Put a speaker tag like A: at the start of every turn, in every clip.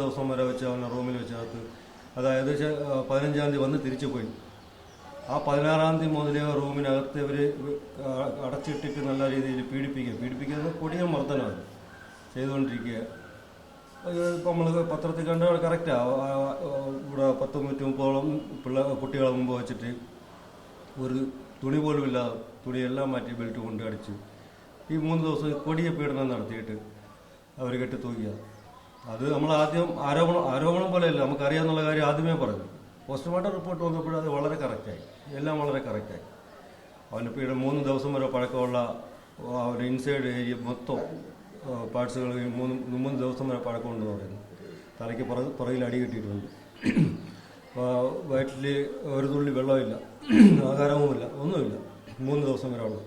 A: ദിവസം വരെ വെച്ച് അവനെ റൂമിൽ വെച്ചകത്ത്. അതായത് 15-ാം തീയതി വന്ന് തിരിച്ചു പോയി. ആ 16-ാം തീയതി മുതലേ റൂമിനകത്ത് ഇവർ അടച്ചിട്ടിട്ട് നല്ല രീതിയിൽ പീഡിപ്പിക്കുന്നത് കൊടിയ മർദ്ദനമാണ് ചെയ്തുകൊണ്ടിരിക്കുക. ഇപ്പം നമ്മൾ പത്രത്തിൽ കണ്ട കറക്റ്റാണ്. ഇവിടെ 10-30 കുട്ടികളെ മുമ്പ് വെച്ചിട്ട് ഒരു തുണി പോലും ഇല്ലാതെ തുണിയെല്ലാം മാറ്റി ബെൽറ്റ് കൊണ്ട് അടിച്ച് ഈ 3 ദിവസം കൊടിയ പീഡനം നടത്തിയിട്ട് അവർ കെട്ടി തൂക്കിയ. അത് നമ്മൾ ആദ്യം ആരോപണം പോലെയല്ല, നമുക്കറിയാമെന്നുള്ള കാര്യം ആദ്യമേ പറഞ്ഞു. പോസ്റ്റ്മോർട്ടം റിപ്പോർട്ട് വന്നപ്പോൾ അത് വളരെ കറക്റ്റായി, എല്ലാം വളരെ കറക്റ്റായി. അവൻ്റെ 3 ദിവസം വരെ പഴക്കമുള്ള അവൻ്റെ ഇൻസൈഡ് ഏരിയ മൊത്തം പാർട്സുകൾ 3 ദിവസം വരെ പഴക്കമുണ്ടെന്ന് പറയുന്നു. തലയ്ക്ക് പുറകിൽ അടി കിട്ടിയിട്ടുണ്ട്. വയറ്റിൽ ഒരു തുള്ളി വെള്ളമില്ല, ആഹാരവുമില്ല, ഒന്നുമില്ല. 3 ദിവസം വരെ ഉള്ളത്.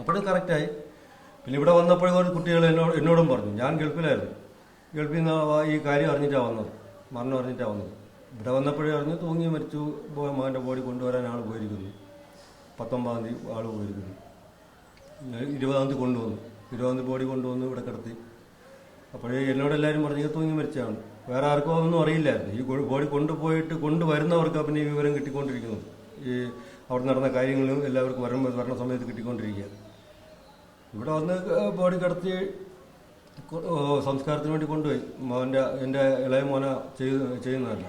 A: അപ്പോഴും കറക്റ്റായി. പിന്നെ ഇവിടെ വന്നപ്പോഴും കുട്ടികൾ എന്നോടും പറഞ്ഞു. ഞാൻ ഗൾഫിലായിരുന്നു. ഗൾഫിൽ നിന്ന് ഈ കാര്യം അറിഞ്ഞിട്ടാണ് വന്നത്, മരണം അറിഞ്ഞിട്ടാണ് വന്നത്. ഇവിടെ വന്നപ്പോഴേ അറിഞ്ഞു തൂങ്ങി മരിച്ചു. മകൻ്റെ ബോഡി കൊണ്ടുവരാൻ ആൾ പോയിരിക്കുന്നു. 19-ാം തീയതി ആൾ പോയിരിക്കുന്നു. 20-ാം തീയതി കൊണ്ടുവന്നു. 20-ാം തീയതി ബോഡി കൊണ്ടുവന്ന് ഇവിടെ കിടത്തി. അപ്പോഴേ എന്നോടെല്ലാവരും പറഞ്ഞു തൂങ്ങി മരിച്ചാണ്. വേറെ ആർക്കും ഒന്നും അറിയില്ലായിരുന്നു. ഈ ബോഡി കൊണ്ടുവരുന്നവർക്ക് പിന്നെ ഈ വിവരം കിട്ടിക്കൊണ്ടിരിക്കുന്നത്. ഈ അവിടെ നടന്ന കാര്യങ്ങളും എല്ലാവർക്കും വരണ സമയത്ത് കിട്ടിക്കൊണ്ടിരിക്കുക. ഇവിടെ വന്ന് ബോഡി കിടത്തി സംസ്കാരത്തിന് വേണ്ടി കൊണ്ടുപോയി. എൻ്റെ ഇളയ മോനെ ചെയ്യുന്നതല്ല.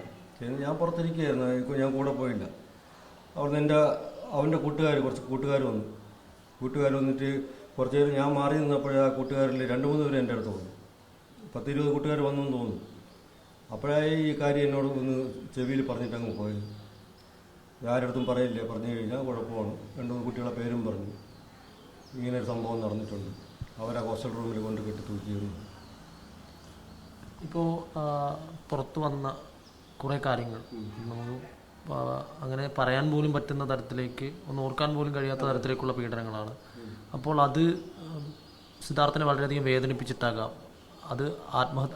A: ഞാൻ പുറത്തിരിക്കുകയായിരുന്നു, ഞാൻ കൂടെ പോയില്ല. അവിടുന്ന് അവൻ്റെ കുറച്ച് കൂട്ടുകാർ വന്നിട്ട് കുറച്ച് നേരം ഞാൻ മാറി നിന്നപ്പോഴേ ആ കൂട്ടുകാരിൽ 2-3 പേര് എൻ്റെ അടുത്ത് വന്നു. 10-20 കൂട്ടുകാർ വന്നെന്ന് തോന്നുന്നു. അപ്പോഴായി ഈ കാര്യം എന്നോട് ഒന്ന് ചെവിയിൽ പറഞ്ഞിട്ട് അങ്ങ് പോയത്. ആരടുത്തും പറയില്ലേ, പറഞ്ഞു കഴിഞ്ഞാൽ കുഴപ്പമാണ്. 2-3 കുട്ടികളെ പേരും പറഞ്ഞു. ഇങ്ങനൊരു സംഭവം നടന്നിട്ടുണ്ട്, അവരെ ഹോസ്റ്റൽ റൂമിൽ കൊണ്ട് കെട്ടി തൂക്കിയിരുന്നു.
B: ഇപ്പോൾ പുറത്തു വന്ന കുറേ കാര്യങ്ങൾ നമുക്ക് അങ്ങനെ പറയാൻ പോലും പറ്റുന്ന തരത്തിലേക്ക്, ഒന്ന് ഓർക്കാൻ പോലും കഴിയാത്ത തരത്തിലേക്കുള്ള പീഡനങ്ങളാണ്. അപ്പോൾ അത് സിദ്ധാർത്ഥനെ വളരെയധികം വേദനിപ്പിച്ചിട്ടാകാം. അത്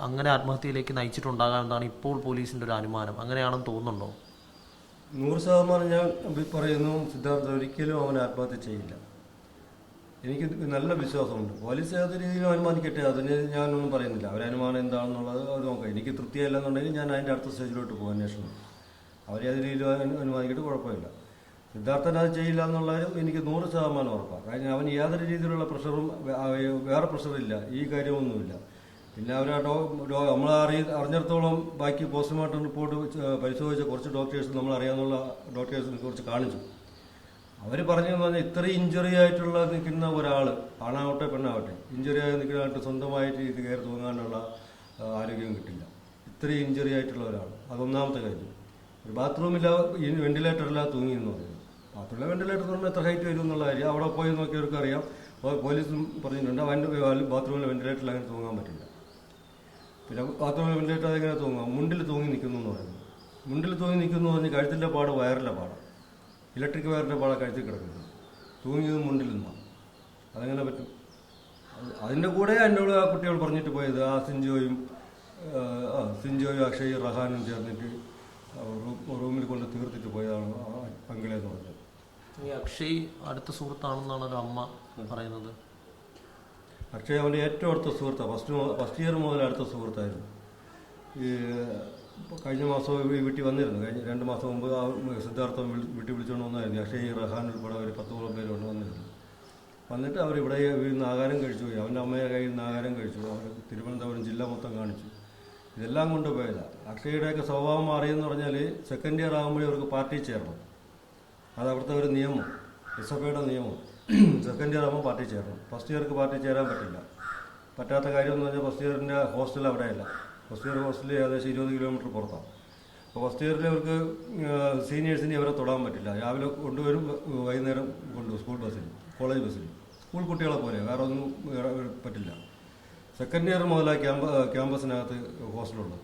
B: അങ്ങനെ ആത്മഹത്യയിലേക്ക് നയിച്ചിട്ടുണ്ടാകാം എന്നാണ് ഇപ്പോൾ പോലീസിൻ്റെ ഒരു അനുമാനം. അങ്ങനെയാണെന്ന് തോന്നുന്നുണ്ടോ?
A: 100% ഞാൻ പറയുന്നു, സിദ്ധാർത്ഥ ഒരിക്കലും അവൻ ആത്മഹത്യ ചെയ്യില്ല. എനിക്ക് നല്ല വിശ്വാസമുണ്ട്. പോലീസ് ഏത് രീതിയിലും അനുമാനിക്കട്ടെ, അതിന് ഞാനൊന്നും പറയുന്നില്ല. അവരനുമാനം എന്താണെന്നുള്ളത് അത് നോക്കാം. എനിക്ക് തൃപ്തിയല്ല എന്നുണ്ടെങ്കിൽ ഞാൻ അതിൻ്റെ അടുത്ത സ്റ്റേജിലോട്ട് പോകും, അന്വേഷണം. അവരെ ഏത് രീതിയിലും അനുമാനിക്കട്ടെ, കുഴപ്പമില്ല. സിദ്ധാർത്ഥൻ അത് ചെയ്യില്ല എന്നുള്ളതും എനിക്ക് 100% ഉറപ്പാണ്. കാരണം അവന് യാതൊരു രീതിയിലുള്ള പ്രഷറും വേറെ പ്രഷറില്ല, ഈ കാര്യമൊന്നുമില്ല. പിന്നെ അവർ നമ്മൾ അറിഞ്ഞിടത്തോളം ബാക്കി പോസ്റ്റ്മോർട്ടം റിപ്പോർട്ട് പരിശോധിച്ച കുറച്ച് ഡോക്ടേഴ്സ്, നമ്മളറിയാവുന്ന ഡോക്ടേഴ്സിനെ കുറിച്ച് കാണിച്ചു. അവർ പറഞ്ഞതെന്ന് പറഞ്ഞാൽ ഇത്രയും ഇഞ്ചുറി ആയിട്ടുള്ള നിൽക്കുന്ന ഒരാൾ, ആണാവട്ടെ പെണ്ണാവട്ടെ, ഇഞ്ചുറി ആയി നിൽക്കുന്നതായിട്ട് സ്വന്തമായിട്ട് ഇത് കയറി തൂങ്ങാനുള്ള ആരോഗ്യം കിട്ടില്ല. ഇത്രയും ഇഞ്ചുറി ആയിട്ടുള്ള ഒരാൾ, അതൊന്നാമത്തെ കാര്യം. ഒരു ബാത്റൂമില്ല, വെന്റിലേറ്ററില്ലാതെ തൂങ്ങി എന്ന് പറയുന്നത്. ബാത്റൂമിലെ വെന്റിലേറ്റർ പറഞ്ഞാൽ എത്ര ഹൈറ്റ് വരും എന്നുള്ള കാര്യം അവിടെ പോയി നോക്കിയവർക്ക് അറിയാം. പോലീസും പറഞ്ഞിട്ടുണ്ട് അവൻ്റെ ബാത്റൂമിലെ വെന്റിലേറ്ററിൽ അങ്ങനെ തൂങ്ങാൻ പറ്റില്ല. പിന്നെ ബാത്റൂമിലെ വെന്റിലേറ്റർ അതെങ്ങനെ തൂങ്ങാം? മുണ്ടിൽ തൂങ്ങി നിൽക്കുന്നു എന്ന് പറയുന്നത്. മുണ്ടിൽ തൂങ്ങി നിൽക്കുന്നു എന്ന് പറഞ്ഞാൽ കഴുത്തിൻ്റെ പാട് വയറിൻ്റെ പാടാണ്, ഇലക്ട്രിക് വയറിൻ്റെ പാടാണ് കഴുത്തിൽ കിടക്കുന്നത്. തൂങ്ങിയത് മുണ്ടിൽ നിന്നാണ്. അതെങ്ങനെ പറ്റും? അതിൻ്റെ കൂടെ എന്നോട് ആ കുട്ടികൾ പറഞ്ഞിട്ട് പോയത്, സിഞ്ചോയും അക്ഷയ് റഹാനും ചേർന്നിട്ട് റൂമിൽ കൊണ്ട് തീർത്തിട്ട് പോയതാണ് പങ്കിളെന്ന് പറഞ്ഞത്.
B: ഈ അക്ഷയ് അടുത്ത സുഹൃത്താണെന്നാണ് ഒരു അമ്മ പറയുന്നത്.
A: അക്ഷയ് അവൻ്റെ ഏറ്റവും അടുത്ത സുഹൃത്താണ്. ഫസ്റ്റ് ഇയർ മുതൽ അടുത്ത സുഹൃത്തായിരുന്നു. ഈ കഴിഞ്ഞ മാസം വീട്ടിൽ വന്നിരുന്നു. കഴിഞ്ഞ 2 മാസം മുമ്പ് സിദ്ധാർത്ഥം വീട്ടിൽ വിളിച്ചുകൊണ്ട് വന്നായിരുന്നു. അക്ഷയ് റഹാൻ ഉൾപ്പെടെ ഒരു 10-ഓളം പേര് വന്നിരുന്നു. വന്നിട്ട് അവരിവിടെ നിന്ന് ആഹാരം കഴിച്ചു പോയി. അവൻ്റെ അമ്മയെ കയ്യിൽ നിന്ന് ആഹാരം കഴിച്ചു. അവർ തിരുവനന്തപുരം ജില്ല മൊത്തം കാണിച്ചു. ഇതെല്ലാം കൊണ്ടുപോയതാണ്. അക്ഷയുടെയൊക്കെ സ്വഭാവം മാറിയെന്ന് പറഞ്ഞാൽ സെക്കൻഡ് ഇയർ ആകുമ്പോഴേ അവർക്ക് പാർട്ടി ചേരണം. അത് അവിടുത്തെ ഒരു നിയമം, SFIയുടെ നിയമം. സെക്കൻഡ് ഇയർ ആകുമ്പോൾ പാർട്ടി ചേരണം. ഫസ്റ്റ് ഇയർക്ക് പാർട്ടി ചേരാൻ പറ്റില്ല. പറ്റാത്ത കാര്യം എന്ന് പറഞ്ഞാൽ ഫസ്റ്റ് ഇയറിൻ്റെ ഹോസ്റ്റൽ അവിടെയല്ല. ഫസ്റ്റ് ഇയർ ഹോസ്റ്റലിൽ ഏകദേശം 20 കിലോമീറ്റർ പുറത്താണ്. അപ്പോൾ ഫസ്റ്റ് ഇയറിൽ അവർക്ക് സീനിയേഴ്സിനെ അവരെ തൊടാൻ പറ്റില്ല. രാവിലെ കൊണ്ടുവരും, വൈകുന്നേരം കൊണ്ടുപോകും സ്കൂൾ ബസ്സിൽ, കോളേജ് ബസ്സിൽ. സ്കൂൾ കുട്ടികളെ പോലെ വേറെ ഒന്നും പറ്റില്ല. സെക്കൻഡ് ഇയർ മുതലാണ് ക്യാമ്പസിനകത്ത് ഹോസ്റ്റലുള്ളത്.